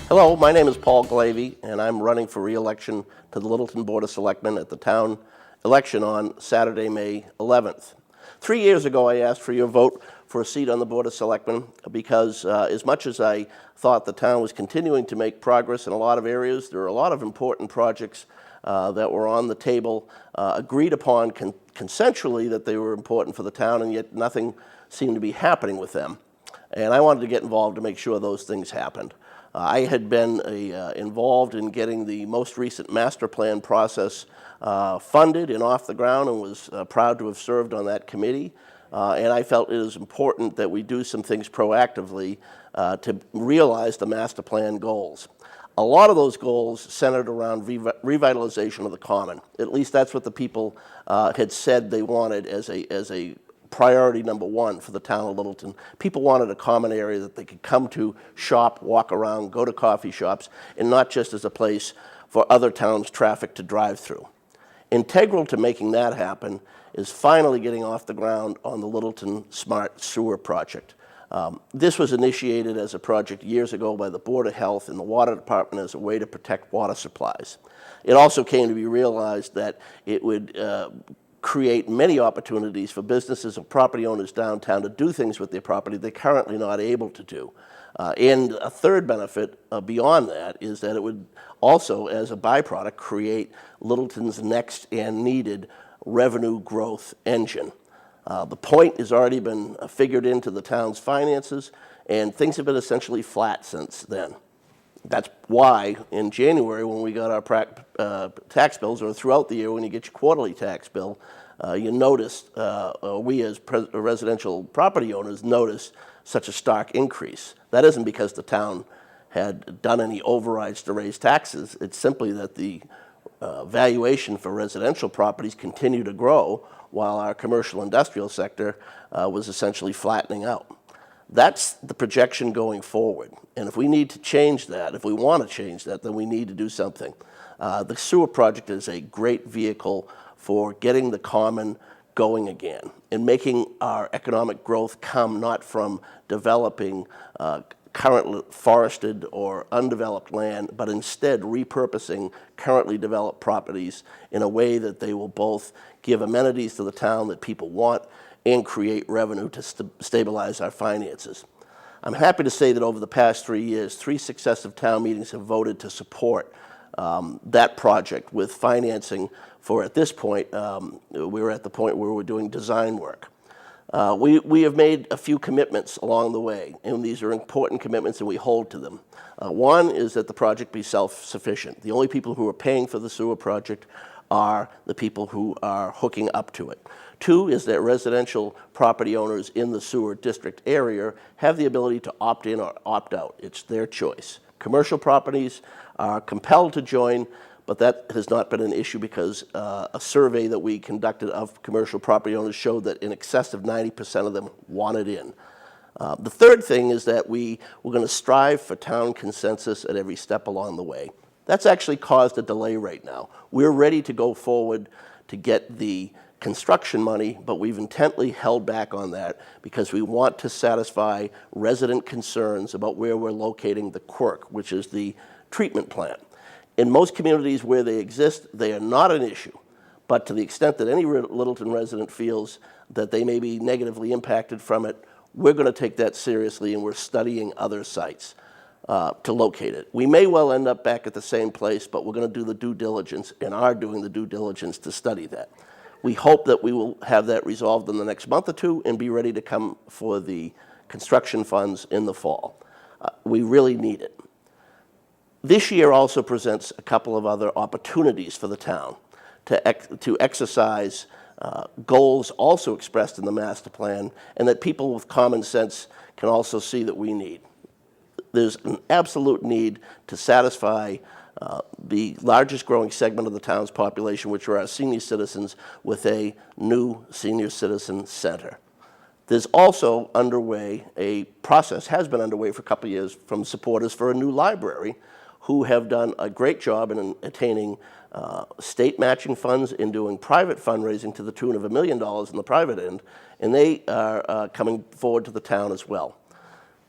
Hello, my name is Paul Glavey, and I'm running for re-election to the Littleton Board of Selectmen at the town election on Saturday, May 11th. 3 years ago, I asked for your vote for a seat on the Board of Selectmen because as much as I thought the town was continuing to make progress in a lot of areas, there were a lot of important projects that were on the table, agreed upon consensually that they were important for the town, and yet nothing seemed to be happening with them. And I wanted to get involved to make sure those things happened. I had been involved in getting the most recent master plan process funded and off the ground, and was proud to have served on that committee. And I felt it is important that we do some things proactively to realize the master plan goals. A lot of those goals centered around revitalization of the common. At least that's what the people had said they wanted as a priority number one for the town of Littleton. People wanted a common area that they could come to, shop, walk around, go to coffee shops, and not just as a place for other towns' traffic to drive through. Integral to making that happen is finally getting off the ground on the Littleton Smart Sewer Project. This was initiated as a project years ago by the Board of Health and the Water Department as a way to protect water supplies. It also came to be realized that it would create many opportunities for businesses or property owners downtown to do things with their property they're currently not able to do. And a third benefit beyond that is that it would also, as a byproduct, create Littleton's next and needed revenue growth engine. The point has already been figured into the town's finances, and things have been essentially flat since then. That's why in January, when we got our tax bills, or throughout the year when you get your quarterly tax bill, you noticed, we as residential property owners noticed such a stark increase. That isn't because the town had done any overrides to raise taxes. It's simply that the valuation for residential properties continued to grow while our commercial industrial sector was essentially flattening out. That's the projection going forward. And if we need to change that, if we want to change that, then we need to do something. The sewer project is a great vehicle for getting the common going again and making our economic growth come not from developing currently forested or undeveloped land, but instead repurposing currently developed properties in a way that they will both give amenities to the town that people want and create revenue to stabilize our finances. I'm happy to say that over the past 3 years, 3 successive town meetings have voted to support that project with financing for, at this point, we're at the point where we're doing design work. We have made a few commitments along the way, and these are important commitments and we hold to them. One is that the project be self-sufficient. The only people who are paying for the sewer project are the people who are hooking up to it. 2 is that residential property owners in the sewer district area have the ability to opt in or opt out. It's their choice. Commercial properties are compelled to join, but that has not been an issue because a survey that we conducted of commercial property owners showed that in excess of 90% of them wanted in. The third thing is that we're going to strive for town consensus at every step along the way. That's actually caused a delay right now. We're ready to go forward to get the construction money, but we've intently held back on that because we want to satisfy resident concerns about where we're locating the quirk, which is the treatment plant. In most communities where they exist, they are not an issue, but to the extent that any Littleton resident feels that they may be negatively impacted from it, we're going to take that seriously, and we're studying other sites to locate it. We may well end up back at the same place, but we're going to do the due diligence and are doing the due diligence to study that. We hope that we will have that resolved in the next month or two and be ready to come for the construction funds in the fall. We really need it. This year also presents a couple of other opportunities for the town to exercise goals also expressed in the master plan, and that people with common sense can also see that we need. There's an absolute need to satisfy the largest growing segment of the town's population, which are our senior citizens, with a new senior citizen center. There's also underway a process, has been underway for a couple of years, from supporters for a new library who have done a great job in attaining state matching funds and doing private fundraising to the tune of $1 million in the private end, and they are coming forward to the town as well.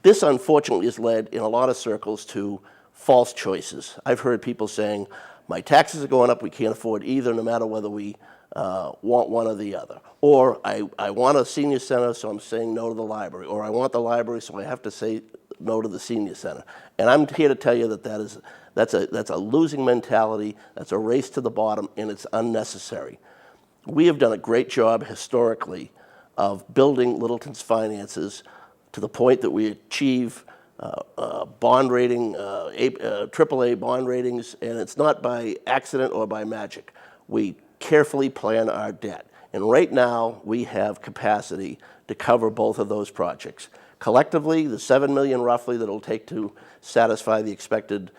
This, unfortunately, has led in a lot of circles to false choices. I've heard people saying, my taxes are going up, we can't afford either, no matter whether we want one or the other. Or I want a senior center, so I'm saying no to the library. Or I want the library, so I have to say no to the senior center. And I'm here to tell you that that's a losing mentality, that's a race to the bottom, and it's unnecessary. We have done a great job historically of building Littleton's finances to the point that we achieve bond rating, AAA bond ratings, and it's not by accident or by magic. We carefully plan our debt. And right now, we have capacity to cover both of those projects. Collectively, the $7 million roughly that it'll take to satisfy the expected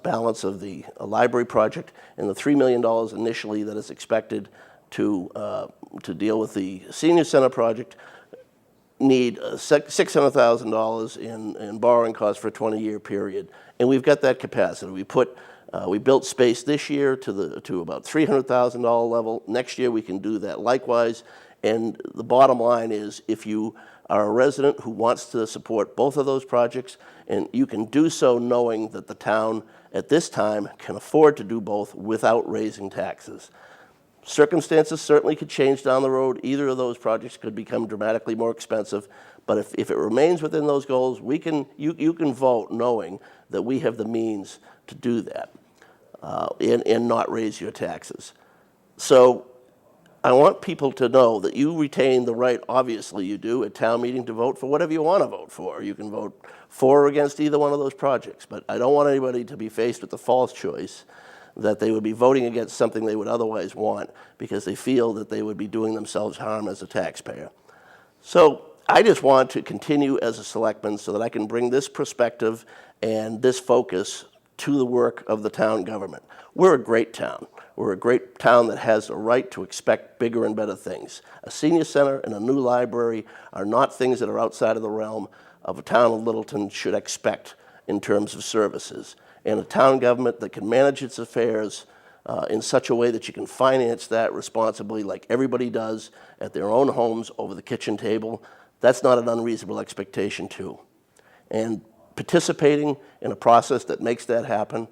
balance of the library project, and the $3 million initially that is expected to deal with the senior center project, need $600,000 in borrowing costs for a 20-year period, and we've got that capacity. We built space this year to about $300,000 level. Next year we can do that likewise. And the bottom line is, if you are a resident who wants to support both of those projects, and you can do so knowing that the town at this time can afford to do both without raising taxes. Circumstances certainly could change down the road. Either of those projects could become dramatically more expensive. But if it remains within those goals, you can vote knowing that we have the means to do that and not raise your taxes. So I want people to know that you retain the right, obviously you do, at town meeting to vote for whatever you want to vote for. You can vote for or against either one of those projects. But I don't want anybody to be faced with the false choice that they would be voting against something they would otherwise want because they feel that they would be doing themselves harm as a taxpayer. So I just want to continue as a selectman so that I can bring this perspective and this focus to the work of the town government. We're a great town. We're a great town that has a right to expect bigger and better things. A senior center and a new library are not things that are outside of the realm of a town of Littleton should expect in terms of services. And a town government that can manage its affairs in such a way that you can finance that responsibly like everybody does at their own homes over the kitchen table, that's not an unreasonable expectation too. And participating in a process that makes that happen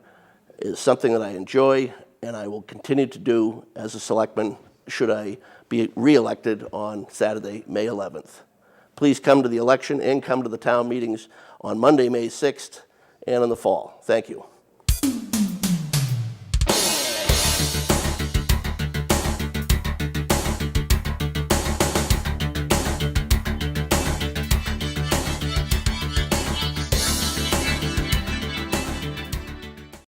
is something that I enjoy and I will continue to do as a selectman should I be reelected on Saturday, May 11th. Please come to the election and come to the town meetings on Monday, May 6th and in the fall. Thank you.